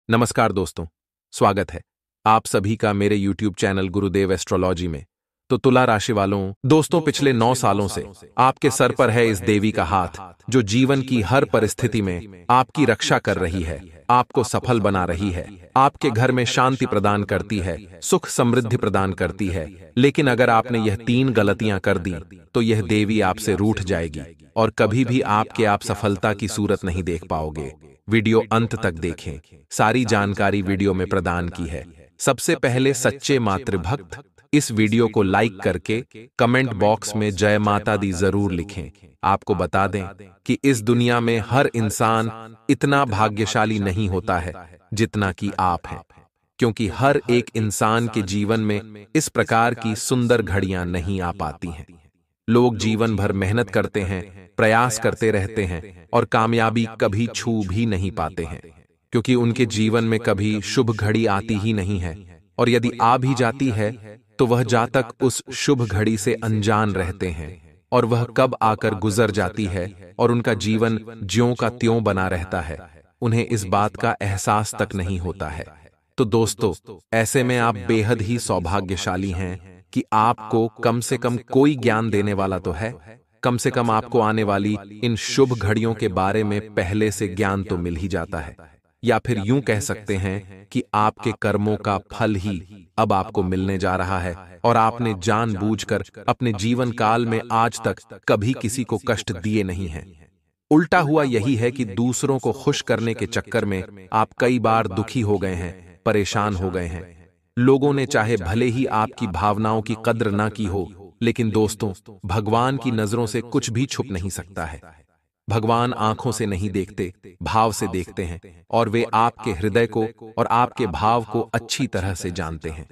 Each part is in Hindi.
नमस्कार दोस्तों, स्वागत है आप सभी का मेरे YouTube चैनल गुरुदेव एस्ट्रोलॉजी में। तो तुला राशि वालों, दोस्तों पिछले 9 सालों से आपके सर पर है इस देवी का हाथ जो जीवन की हर परिस्थिति में आपकी रक्षा कर रही है, आपको सफल बना रही है, आपके घर में शांति प्रदान करती है, सुख समृद्धि प्रदान करती है। लेकिन अगर आपने यह 3 गलतियां कर दी तो यह देवी आपसे रूठ जाएगी और कभी भी आप सफलता की सूरत नहीं देख पाओगे। वीडियो अंत तक देखें, सारी जानकारी वीडियो में प्रदान की है। सबसे पहले सच्चे मातृभक्त इस वीडियो को लाइक करके कमेंट बॉक्स में जय माता दी जरूर लिखें। आपको बता दें कि इस दुनिया में हर इंसान इतना भाग्यशाली नहीं होता है जितना कि आप हैं, क्योंकि हर एक इंसान के जीवन में इस प्रकार की सुंदर घड़ियां नहीं आ पाती हैं। लोग जीवन भर मेहनत करते हैं, प्रयास करते रहते हैं और कामयाबी कभी छू भी नहीं पाते हैं, क्योंकि उनके जीवन में कभी शुभ घड़ी आती ही नहीं है, और यदि आ भी जाती है तो वह जातक उस शुभ घड़ी से अनजान रहते हैं और वह कब आकर गुजर जाती है और उनका जीवन ज्यों का त्यों बना रहता है, उन्हें इस बात का एहसास तक नहीं होता है। तो दोस्तों, ऐसे में आप बेहद ही सौभाग्यशाली हैं कि आपको कम से कम कोई ज्ञान देने वाला तो है। कम से कम आपको आने वाली इन शुभ घड़ियों के बारे में पहले से ज्ञान तो मिल ही जाता है, या फिर यूं कह सकते हैं कि आपके कर्मों का फल ही अब आपको मिलने जा रहा है और आपने जानबूझकर अपने जीवन काल में आज तक कभी किसी को कष्ट दिए नहीं हैं। उल्टा हुआ यही है कि दूसरों को खुश करने के चक्कर में आप कई बार दुखी हो गए हैं, परेशान हो गए हैं। लोगों ने चाहे भले ही आपकी भावनाओं की कद्र ना की हो, लेकिन दोस्तों, भगवान की नजरों से कुछ भी छुप नहीं सकता है। भगवान आंखों से नहीं देखते, भाव से देखते हैं, और वे आपके हृदय को और आपके भाव को अच्छी तरह से जानते हैं।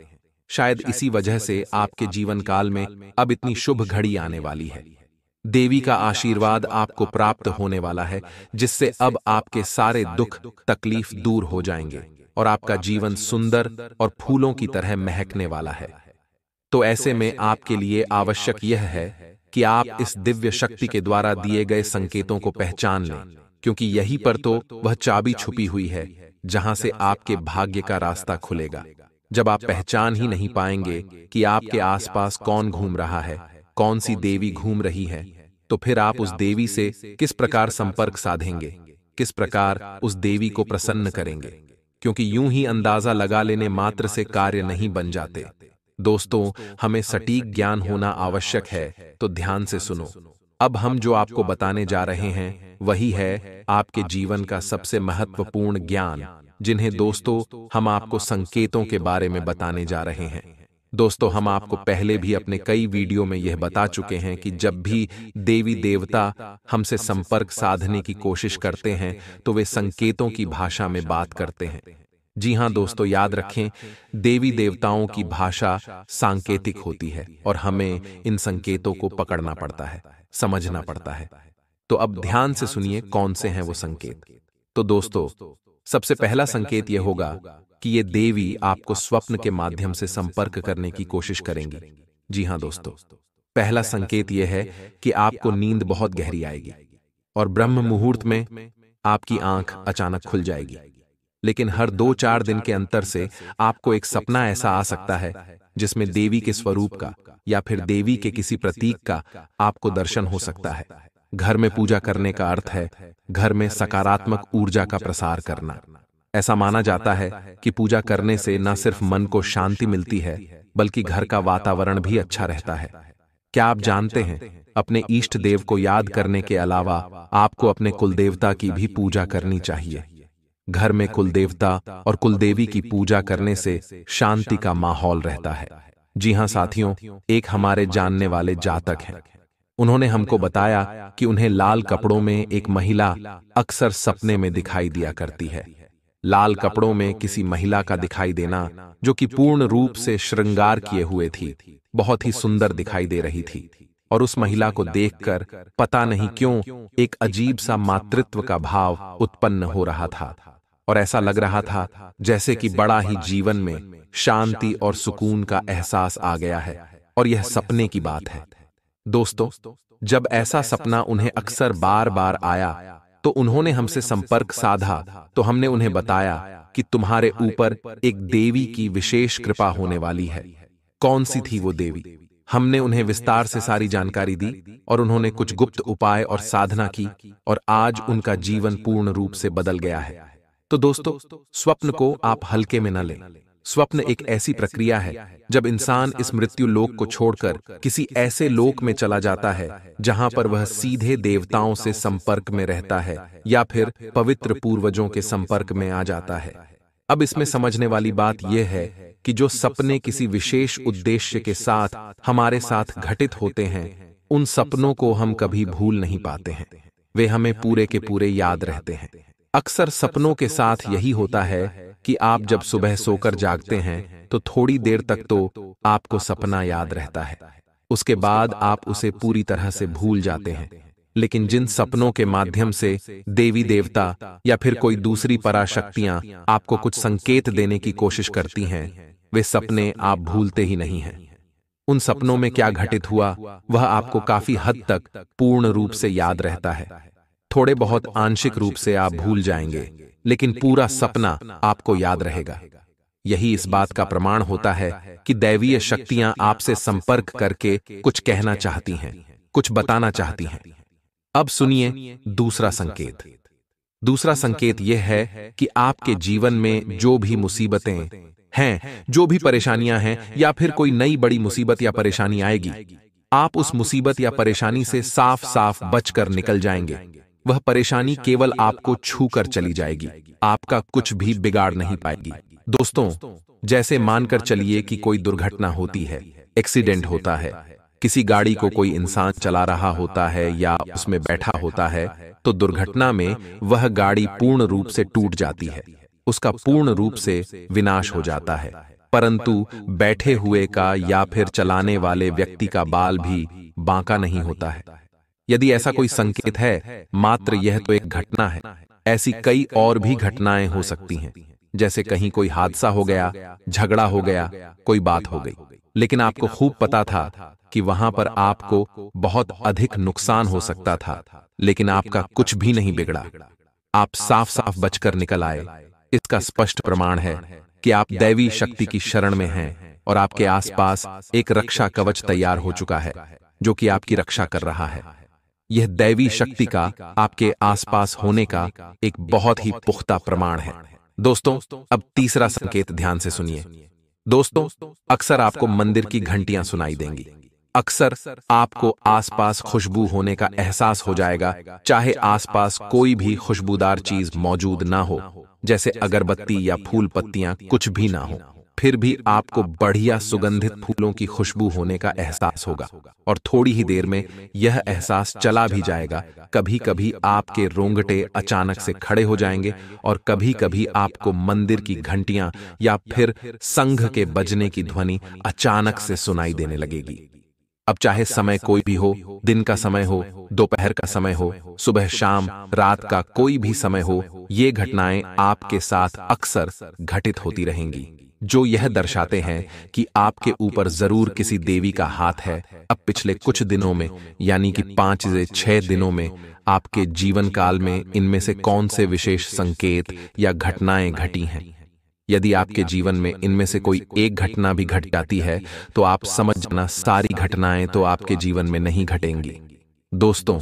शायद इसी वजह से आपके जीवन काल में अब इतनी शुभ घड़ी आने वाली है। देवी का आशीर्वाद आपको प्राप्त होने वाला है, जिससे अब आपके सारे दुख तकलीफ दूर हो जाएंगे और आपका जीवन सुंदर और फूलों की तरह महकने वाला है। तो ऐसे में आपके लिए आवश्यक यह है कि आप इस दिव्य शक्ति के द्वारा दिए गए संकेतों को पहचान लें, क्योंकि यहीं पर तो वह चाबी छुपी हुई है जहां से आपके भाग्य का रास्ता खुलेगा। जब आप पहचान ही नहीं पाएंगे कि आपके आसपास कौन घूम रहा है, कौन सी देवी घूम रही है, तो फिर आप उस देवी से किस प्रकार संपर्क साधेंगे, किस प्रकार उस देवी को प्रसन्न करेंगे, क्योंकि यूं ही अंदाजा लगा लेने मात्र से कार्य नहीं बन जाते। दोस्तों, हमें सटीक ज्ञान होना आवश्यक है, तो ध्यान से सुनो। अब हम जो आपको बताने जा रहे हैं वही है आपके जीवन का सबसे महत्वपूर्ण ज्ञान, जिन्हें दोस्तों हम आपको संकेतों के बारे में बताने जा रहे हैं। दोस्तों, हम आपको पहले भी अपने कई वीडियो में यह बता चुके हैं कि जब भी देवी देवता हमसे संपर्क साधने की कोशिश करते हैं तो वे संकेतों की भाषा में बात करते हैं। जी हां दोस्तों, याद रखें, देवी देवताओं की भाषा सांकेतिक होती है और हमें इन संकेतों को पकड़ना पड़ता है, समझना पड़ता है। तो अब ध्यान से सुनिए कौन से हैं वो संकेत। तो दोस्तों, सबसे पहला संकेत यह होगा कि ये देवी आपको स्वप्न के माध्यम से संपर्क करने की कोशिश करेंगी। जी हां दोस्तों, पहला संकेत यह है कि आपको नींद बहुत गहरी आएगी और ब्रह्म मुहूर्त में आपकी आंख अचानक खुल जाएगी। लेकिन हर 2-4 दिन के अंतर से आपको एक सपना ऐसा आ सकता है जिसमें देवी के स्वरूप का या फिर देवी के किसी प्रतीक का आपको दर्शन हो सकता है। घर में पूजा करने का अर्थ है घर में सकारात्मक ऊर्जा का प्रसार करना। ऐसा माना जाता है कि पूजा करने से न सिर्फ मन को शांति मिलती है, बल्कि घर का वातावरण भी अच्छा रहता है। क्या आप जानते हैं, अपने इष्ट देव को याद करने के अलावा आपको अपने कुलदेवता की भी पूजा करनी चाहिए। घर में कुलदेवता और कुलदेवी की पूजा करने से शांति का माहौल रहता है। जी हां साथियों, एक हमारे जानने वाले जातक हैं। उन्होंने हमको बताया कि उन्हें लाल कपड़ों में एक महिला अक्सर सपने में दिखाई दिया करती है। लाल कपड़ों में किसी महिला का दिखाई देना जो कि पूर्ण रूप से श्रृंगार किए हुए थी, बहुत ही सुंदर दिखाई दे रही थी, और उस महिला को देखकर पता नहीं क्यों एक अजीब सा मातृत्व का भाव उत्पन्न हो रहा था, और ऐसा लग रहा था जैसे कि बड़ा ही जीवन में शांति और सुकून का एहसास आ गया है, और यह सपने की बात है। दोस्तों, जब ऐसा सपना उन्हें अक्सर बार बार आया तो उन्होंने हमसे संपर्क साधा तो हमने उन्हें बताया कि तुम्हारे ऊपर एक देवी की विशेष कृपा होने वाली है। कौन सी थी वो देवी? हमने उन्हें विस्तार से सारी जानकारी दी और उन्होंने कुछ गुप्त उपाय और साधना की और आज उनका जीवन पूर्ण रूप से बदल गया है। तो दोस्तों, स्वप्न को आप हल्के में न लें। स्वप्न एक ऐसी प्रक्रिया है जब इंसान इस मृत्यु लोक को छोड़कर किसी ऐसे लोक में चला जाता है जहां पर वह सीधे देवताओं से संपर्क में रहता है या फिर पवित्र पूर्वजों के संपर्क में आ जाता है। अब इसमें समझने वाली बात यह है कि जो सपने किसी विशेष उद्देश्य के साथ हमारे साथ घटित होते हैं, उन सपनों को हम कभी भूल नहीं पाते हैं। वे हमें पूरे के पूरे याद रहते हैं। अक्सर सपनों के साथ यही होता है कि आप जब सुबह सोकर जागते हैं तो थोड़ी देर तक तो आपको सपना याद रहता है, उसके बाद आप उसे पूरी तरह से भूल जाते हैं। लेकिन जिन सपनों के माध्यम से देवी देवता या फिर कोई दूसरी पराशक्तियां आपको कुछ संकेत देने की कोशिश करती हैं, वे सपने आप भूलते ही नहीं हैं। उन सपनों में क्या घटित हुआ वह आपको काफी हद तक पूर्ण रूप से याद रहता है। थोड़े बहुत आंशिक रूप से आप भूल जाएंगे, लेकिन पूरा सपना आपको याद रहेगा। यही इस बात का प्रमाण होता है कि दैवीय शक्तियां आपसे संपर्क करके कुछ कहना चाहती हैं, कुछ बताना चाहती हैं। अब सुनिए दूसरा संकेत। दूसरा संकेत यह है कि आपके जीवन में जो भी मुसीबतें हैं, जो भी परेशानियां हैं या फिर कोई नई बड़ी मुसीबत या परेशानी आएगी, आप उस मुसीबत या परेशानी से साफ साफ बचकर निकल जाएंगे। वह परेशानी केवल आपको छू कर चली जाएगी, आपका कुछ भी बिगाड़ नहीं पाएगी। दोस्तों, जैसे मानकर चलिए कि कोई दुर्घटना होती है, एक्सीडेंट होता है, किसी गाड़ी को कोई इंसान चला रहा होता है या उसमें बैठा होता है, तो दुर्घटना में वह गाड़ी पूर्ण रूप से टूट जाती है, उसका पूर्ण रूप से विनाश हो जाता है, परंतु बैठे हुए का या फिर चलाने वाले व्यक्ति का बाल भी बांका नहीं होता है। यदि ऐसा कोई संकेत है, मात्र यह तो एक घटना है, ऐसी कई और भी घटनाएं हो सकती हैं। जैसे कहीं कोई हादसा हो गया, झगड़ा हो गया, कोई बात हो गई, लेकिन आपको खूब पता था कि वहां पर आपको बहुत अधिक नुकसान हो सकता था, लेकिन आपका कुछ भी नहीं बिगड़ा, आप साफ साफ बचकर निकल आए। इसका स्पष्ट प्रमाण है कि आप दैवी शक्ति की शरण में हैं और आपके आसपास एक रक्षा कवच तैयार हो चुका है जो कि आपकी रक्षा कर रहा है। यह दैवी शक्ति का आपके आसपास होने का एक बहुत ही पुख्ता प्रमाण है। दोस्तों, अब तीसरा संकेत ध्यान से सुनिए। दोस्तों, अक्सर आपको मंदिर की घंटियां सुनाई देंगी। अक्सर आपको आसपास खुशबू होने का एहसास हो जाएगा, चाहे आसपास कोई भी खुशबूदार चीज मौजूद ना हो, जैसे अगरबत्ती या फूल पत्तियां कुछ भी ना हो, फिर भी आपको बढ़िया सुगंधित फूलों की खुशबू होने का एहसास होगा और थोड़ी ही देर में यह एहसास चला भी जाएगा। कभी कभी आपके रोंगटे अचानक से खड़े हो जाएंगे और कभी कभी आपको मंदिर की घंटियां या फिर संघ के बजने की ध्वनि अचानक से सुनाई देने लगेगी। अब चाहे समय कोई भी हो, दिन का समय हो, दोपहर का समय हो, सुबह शाम रात का कोई भी समय हो, ये घटनाएं आपके साथ अक्सर घटित होती रहेंगी, जो यह दर्शाते हैं कि आपके ऊपर जरूर किसी देवी का हाथ है। अब पिछले कुछ दिनों में, यानी कि 5 से 6 दिनों में, आपके जीवन काल में इनमें से कौन से विशेष संकेत या घटनाएं घटी हैं। यदि आपके जीवन में इनमें से कोई एक घटना भी घट जाती है, तो आप समझ जाना सारी घटनाएं तो आपके जीवन में नहीं घटेंगी। दोस्तों,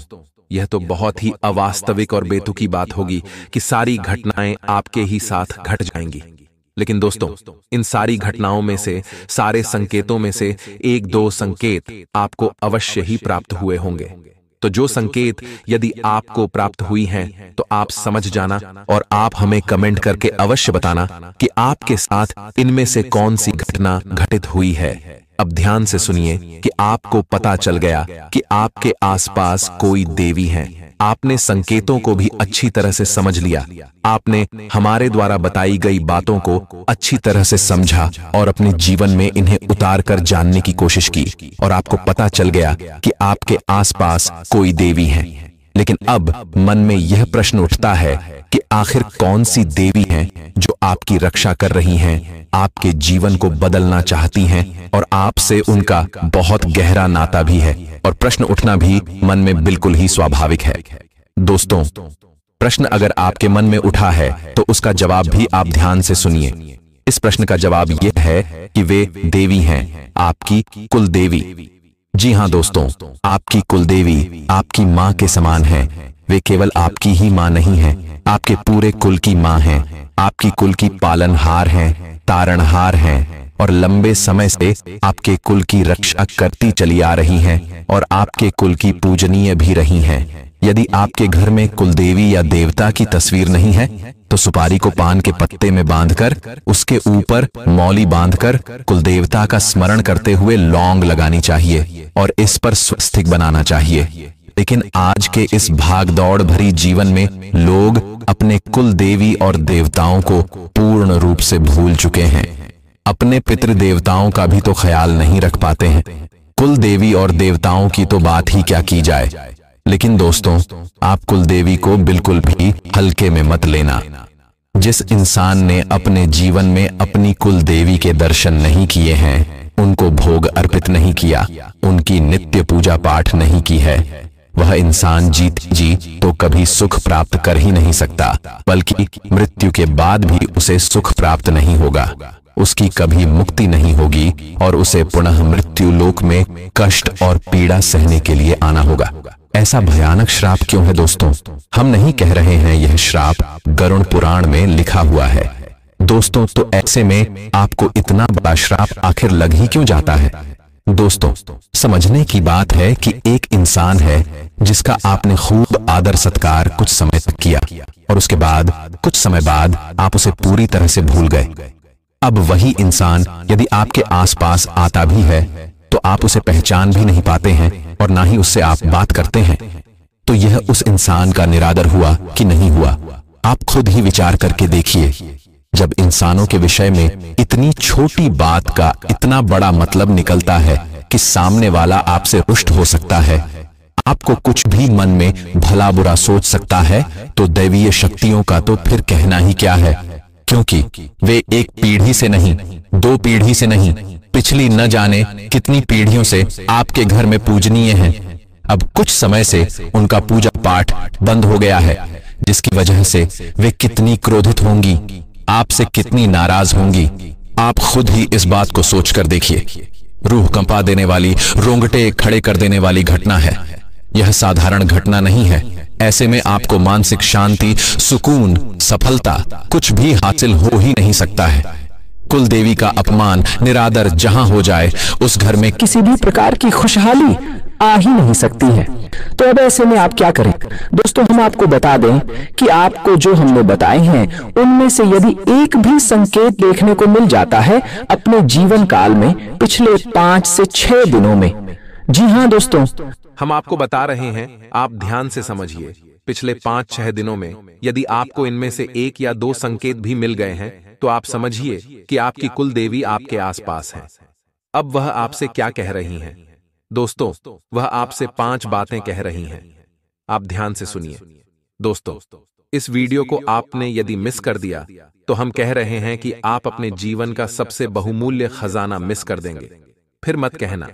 यह तो बहुत ही अवास्तविक और बेतुकी बात होगी कि सारी घटनाएं आपके ही साथ घट जाएंगी। लेकिन दोस्तों, इन सारी घटनाओं में से, सारे संकेतों में से 1-2 संकेत आपको अवश्य ही प्राप्त हुए होंगे। तो जो संकेत यदि आपको प्राप्त हुई हैं, तो आप समझ जाना और आप हमें कमेंट करके अवश्य बताना कि आपके साथ इनमें से कौन सी घटना घटित हुई है। अब ध्यान से सुनिए कि आपको पता चल गया कि आपके आसपास कोई देवी है। आपने संकेतों को भी अच्छी तरह से समझ लिया, आपने हमारे द्वारा बताई गई बातों को अच्छी तरह से समझा और अपने जीवन में इन्हें उतार कर जानने की कोशिश की, और आपको पता चल गया कि आपके आसपास कोई देवी है। लेकिन अब मन में यह प्रश्न उठता है कि आखिर कौन सी देवी हैं जो आपकी रक्षा कर रही हैं, आपके जीवन को बदलना चाहती हैं और आपसे उनका बहुत गहरा नाता भी है। और प्रश्न उठना भी मन में बिल्कुल ही स्वाभाविक है। दोस्तों, प्रश्न अगर आपके मन में उठा है तो उसका जवाब भी आप ध्यान से सुनिए। इस प्रश्न का जवाब यह है कि वे देवी हैं, आपकी कुल देवी। जी हाँ दोस्तों, आपकी कुल देवी आपकी माँ के समान है। वे केवल आपकी ही माँ नहीं है, आपके पूरे कुल की माँ हैं। आपकी कुल की पालनहार हैं, तारणहार हैं और लंबे समय से आपके कुल की रक्षा करती चली आ रही हैं और आपके कुल की पूजनीय भी रही हैं। यदि आपके घर में कुलदेवी या देवता की तस्वीर नहीं है तो सुपारी को पान के पत्ते में बांधकर उसके ऊपर मौली बांधकर कुलदेवता का स्मरण करते हुए लौंग लगानी चाहिए और इस पर स्वस्तिक बनाना चाहिए। लेकिन आज के इस भागदौड़ भरी जीवन में लोग अपने कुल देवी और देवताओं को पूर्ण रूप से भूल चुके हैं। अपने पितृ देवताओं का भी तो ख्याल नहीं रख पाते हैं। कुल देवी और देवताओं की तो बात ही क्या की जाए। लेकिन दोस्तों, आप कुल देवी को बिल्कुल भी हल्के में मत लेना। जिस इंसान ने अपने जीवन में अपनी कुल देवी के दर्शन नहीं किए हैं, उनको भोग अर्पित नहीं किया, उनकी नित्य पूजा पाठ नहीं की है, वह इंसान जीत जी तो कभी सुख प्राप्त कर ही नहीं सकता, बल्कि मृत्यु के बाद भी उसे सुख प्राप्त नहीं होगा। उसकी कभी मुक्ति नहीं होगी और उसे पुनः मृत्यु लोक में कष्ट और पीड़ा सहने के लिए आना होगा। ऐसा भयानक श्राप क्यों है दोस्तों? हम नहीं कह रहे हैं, यह श्राप गरुड़ पुराण में लिखा हुआ है। दोस्तों, तो ऐसे में आपको इतना बड़ा श्राप आखिर लग ही क्यों जाता है? दोस्तों, समझने की बात है कि एक इंसान है जिसका आपने खूब आदर सत्कार कुछ समय तक किया और उसके बाद कुछ समय बाद आप उसे पूरी तरह से भूल गए। अब वही इंसान यदि आपके आसपास आता भी है तो आप उसे पहचान भी नहीं पाते हैं और ना ही उससे आप बात करते हैं। तो यह उस इंसान का निरादर हुआ कि नहीं हुआ? आप खुद ही विचार करके देखिए। जब इंसानों के विषय में इतनी छोटी बात का इतना बड़ा मतलब निकलता है कि सामने वाला आपसे रुष्ट हो सकता है, आपको कुछ भी मन में भला बुरा सोच सकता है, तो दैवीय शक्तियों का तो फिर कहना ही क्या है। क्योंकि वे एक पीढ़ी से नहीं, 2 पीढ़ी से नहीं, पिछली न जाने कितनी पीढ़ियों से आपके घर में पूजनीय हैं। अब कुछ समय से उनका पूजा पाठ बंद हो गया है, जिसकी वजह से वे कितनी क्रोधित होंगी, आपसे कितनी नाराज होंगी। आप खुद ही इस बात को सोचकर देखिए। रूह कंपा देने वाली, रोंगटे खड़े कर देने वाली घटना है। यह साधारण घटना नहीं है। ऐसे में आपको मानसिक शांति, सुकून, सफलता कुछ भी हासिल हो ही नहीं सकता है। कुल देवी का अपमान, निरादर जहां हो जाए, उस घर में किसी भी प्रकार की खुशहाली आ ही नहीं सकती है। तो अब ऐसे में आप क्या करें? दोस्तों, हम आपको बता दें कि आपको जो हमने बताए हैं उनमें से यदि एक भी संकेत देखने को मिल जाता है अपने जीवन काल में पिछले 5 से 6 दिनों में, जी हाँ दोस्तों, हम आपको बता रहे हैं, आप ध्यान से समझिए। पिछले 5-6 दिनों में यदि आपको इनमें से 1 या 2 संकेत भी मिल गए हैं तो आप समझिए कि आपकी कुल देवी आपके आसपास है। अब वह आपसे क्या कह रही हैं? दोस्तों, वह आपसे 5 बातें कह रही हैं। आप ध्यान से सुनिए। दोस्तों, इस वीडियो को आपने यदि मिस कर दिया तो हम कह रहे हैं कि आप अपने जीवन का सबसे बहुमूल्य खजाना मिस कर देंगे। फिर मत कहना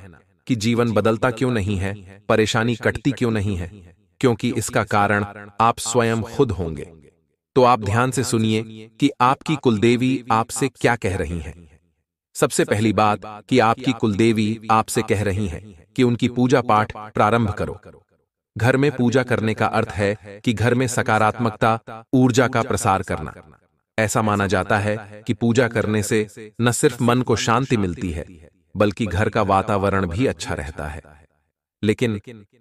कि जीवन बदलता क्यों नहीं है, परेशानी कटती क्यों नहीं है, क्योंकि इसका कारण आप स्वयं खुद होंगे। तो आप ध्यान से सुनिए कि आपकी कुलदेवी आपसे क्या कह रही हैं। सबसे पहली बात कि आपकी कुलदेवी आपसे कह रही हैं कि उनकी पूजा पाठ प्रारंभ करो। घर में पूजा करने का अर्थ है कि घर में सकारात्मकता, ऊर्जा का प्रसार करना। ऐसा माना जाता है कि पूजा करने से न सिर्फ मन को शांति मिलती है, बल्कि घर का वातावरण भी अच्छा रहता है। लेकिन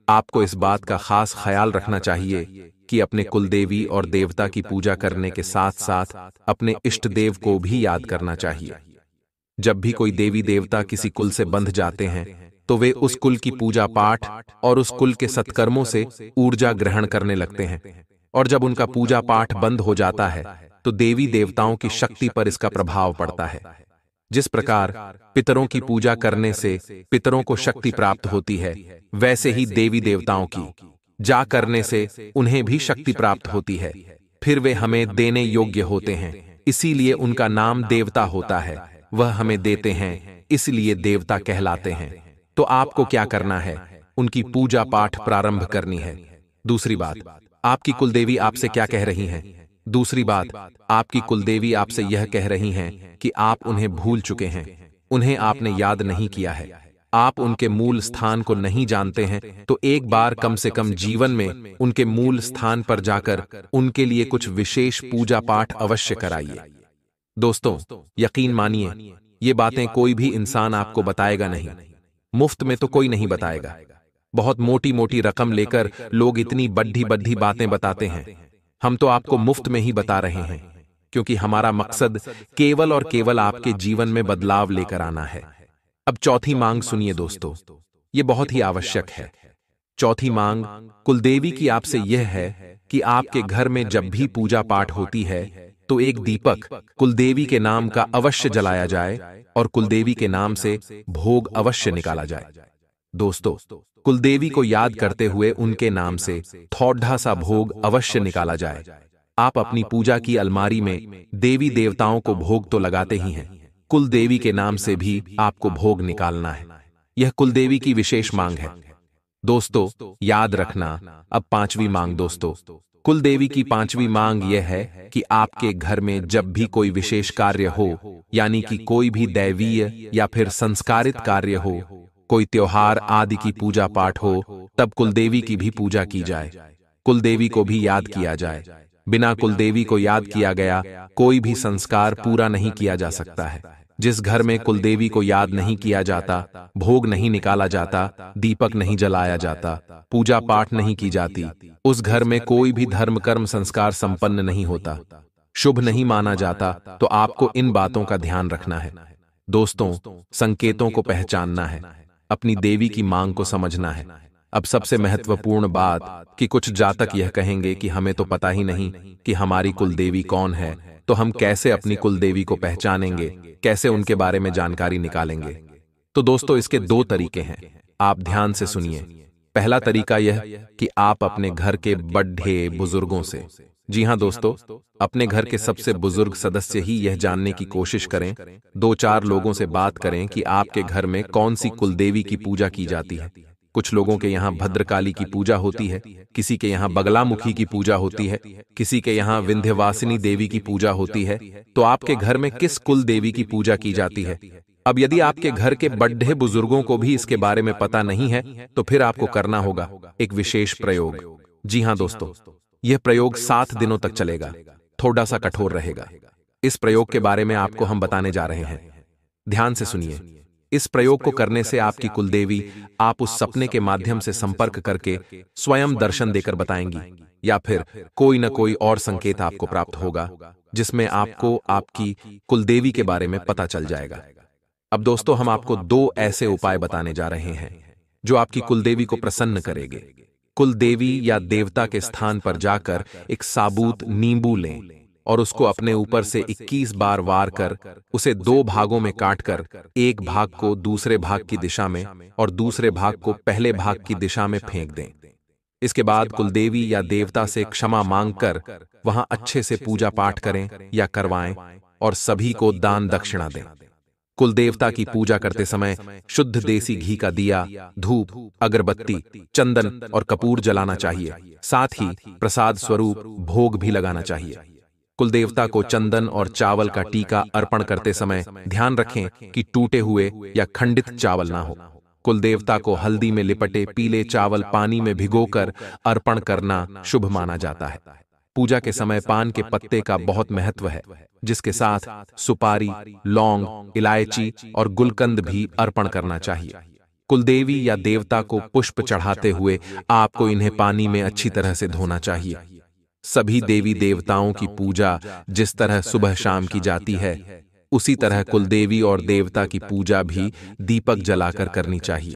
आपको इस बात का खास ख्याल रखना चाहिए कि अपने कुलदेवी और देवता की पूजा करने के साथ साथ अपने इष्ट देव को भी याद करना चाहिए। जब भी कोई देवी देवता किसी कुल से बंध जाते हैं तो वे उस कुल की पूजा पाठ और उस कुल के सत्कर्मों से ऊर्जा ग्रहण करने लगते हैं, और जब उनका पूजा पाठ बंद हो जाता है तो देवी देवताओं की शक्ति पर इसका प्रभाव पड़ता है। जिस प्रकार पितरों की पूजा करने से पितरों को शक्ति प्राप्त होती है, वैसे ही देवी देवताओं की जा करने से उन्हें भी शक्ति प्राप्त होती है। फिर वे हमें देने योग्य होते हैं, इसीलिए उनका नाम देवता होता है। वह हमें देते हैं, इसलिए देवता कहलाते हैं। तो आपको क्या करना है? उनकी पूजा पाठ प्रारंभ करनी है। दूसरी बात, आपकी कुलदेवी आपसे क्या कह रही हैं? दूसरी बात, आपकी कुलदेवी आपसे यह कह रही हैं कि आप उन्हें भूल चुके हैं, उन्हें आपने याद नहीं किया है, आप उनके मूल स्थान को नहीं जानते हैं, तो एक बार कम से कम जीवन में उनके मूल स्थान पर जाकर उनके लिए कुछ विशेष पूजा पाठ अवश्य कराइए। दोस्तों, यकीन मानिए, ये बातें कोई भी इंसान आपको बताएगा नहीं, मुफ्त में तो कोई नहीं बताएगा। बहुत मोटी मोटी रकम लेकर लोग इतनी बड्ढी बड्ढी बातें बताते हैं। हम तो आपको मुफ्त में ही बता रहे हैं, क्योंकि हमारा मकसद केवल और केवल आपके जीवन में बदलाव लेकर आना है। अब चौथी मांग सुनिए दोस्तों, ये बहुत ही आवश्यक है। चौथी मांग कुलदेवी की आपसे यह है कि आपके घर में जब भी पूजा पाठ होती है तो एक दीपक कुलदेवी के नाम का अवश्य जलाया जाए और कुलदेवी के नाम से भोग अवश्य निकाला जाए। दोस्तों, कुलदेवी को याद करते हुए उनके नाम से थोड़ा सा भोग अवश्य निकाला जाए। आप अपनी पूजा की अलमारी में देवी देवताओं को भोग तो लगाते ही हैं, कुलदेवी के नाम से भी आपको भोग निकालना है। यह कुलदेवी की विशेष मांग है। दोस्तों, याद रखना, अब पांचवी मांग दोस्तों, कुलदेवी की पांचवी मांग यह है कि आपके घर में जब भी कोई विशेष कार्य हो, यानी कि कोई भी दैवीय या फिर संस्कारित कार्य हो, कोई त्योहार आदि की पूजा पाठ हो, तब कुलदेवी की भी पूजा की जाए, कुलदेवी को भी याद किया जाए। बिना कुलदेवी को याद किया गया कोई भी संस्कार पूरा नहीं किया जा सकता है। जिस घर में कुलदेवी को याद नहीं किया जाता, भोग नहीं निकाला जाता, दीपक नहीं जलाया जाता, पूजा पाठ नहीं की जाती, उस घर में कोई भी धर्म कर्म संस्कार संपन्न नहीं होता, शुभ नहीं माना जाता। तो आपको इन बातों का ध्यान रखना है। दोस्तों, संकेतों को पहचानना है, अपनी देवी की मांग को समझना है। अब सबसे महत्वपूर्ण बात कि कुछ जातक यह कहेंगे कि हमें तो पता ही नहीं कि हमारी कुलदेवी कौन है, तो हम कैसे अपनी कुलदेवी को पहचानेंगे, कैसे उनके बारे में जानकारी निकालेंगे। तो दोस्तों, इसके दो तरीके हैं, आप ध्यान से सुनिए। पहला तरीका यह कि आप अपने घर के बड़े बुजुर्गों से, जी हां दोस्तों, अपने घर के सबसे बुजुर्ग सदस्य ही यह जानने की कोशिश करें, दो चार लोगों से बात करें कि आपके घर में कौन सी कुलदेवी की पूजा की जाती है। कुछ लोगों के यहाँ भद्रकाली की पूजा होती है, किसी के यहाँ बगलामुखी की पूजा होती है, किसी के यहाँ विंध्यवासिनी देवी की पूजा होती है। तो आपके घर में किस कुल देवी की पूजा की जाती है? अब यदि आपके घर के बड़े बुजुर्गों को भी इसके बारे में पता नहीं है, तो फिर आपको करना होगा एक विशेष प्रयोग। जी हां दोस्तों, यह प्रयोग 7 दिनों तक चलेगा, थोड़ा सा कठोर रहेगा। इस प्रयोग के बारे में आपको हम बताने जा रहे हैं, ध्यान से सुनिए। इस प्रयोग को करने से आपकी कुलदेवी आप उस सपने के माध्यम से संपर्क करके स्वयं दर्शन देकर बताएंगी, या फिर कोई न कोई और संकेत आपको प्राप्त होगा जिसमें आपको आपकी कुलदेवी के बारे में पता चल जाएगा। अब दोस्तों, हम आपको 2 ऐसे उपाय बताने जा रहे हैं जो आपकी कुलदेवी को प्रसन्न करेंगे। कुलदेवी या देवता के स्थान पर जाकर एक साबुत नींबू लें और उसको अपने ऊपर से 21 बार वार कर उसे 2 भागों में काटकर एक भाग को दूसरे भाग की दिशा में और दूसरे भाग को पहले भाग की दिशा में फेंक दें। इसके बाद कुलदेवी या देवता से क्षमा मांगकर वहां अच्छे से पूजा पाठ करें या करवाएं और सभी को दान दक्षिणा दें। कुलदेवता की पूजा करते समय शुद्ध देसी घी का दिया, धूप, अगरबत्ती, चंदन और कपूर जलाना चाहिए। साथ ही प्रसाद स्वरूप भोग भी लगाना चाहिए। कुलदेवता को चंदन और चावल का टीका अर्पण करते समय ध्यान रखें कि टूटे हुए या खंडित चावल ना हो। कुलदेवता को हल्दी में लिपटे पीले चावल पानी में भिगोकर अर्पण करना शुभ माना जाता है। पूजा के समय पान के पत्ते का बहुत महत्व है, जिसके साथ सुपारी, लौंग, इलायची और गुलकंद भी अर्पण करना चाहिए। कुलदेवी या देवता को पुष्प चढ़ाते हुए आपको इन्हें पानी में अच्छी तरह से धोना चाहिए। सभी देवी देवताओं की पूजा जिस तरह सुबह शाम की जाती है, उसी तरह कुलदेवी और देवता की पूजा भी दीपक जलाकर करनी चाहिए।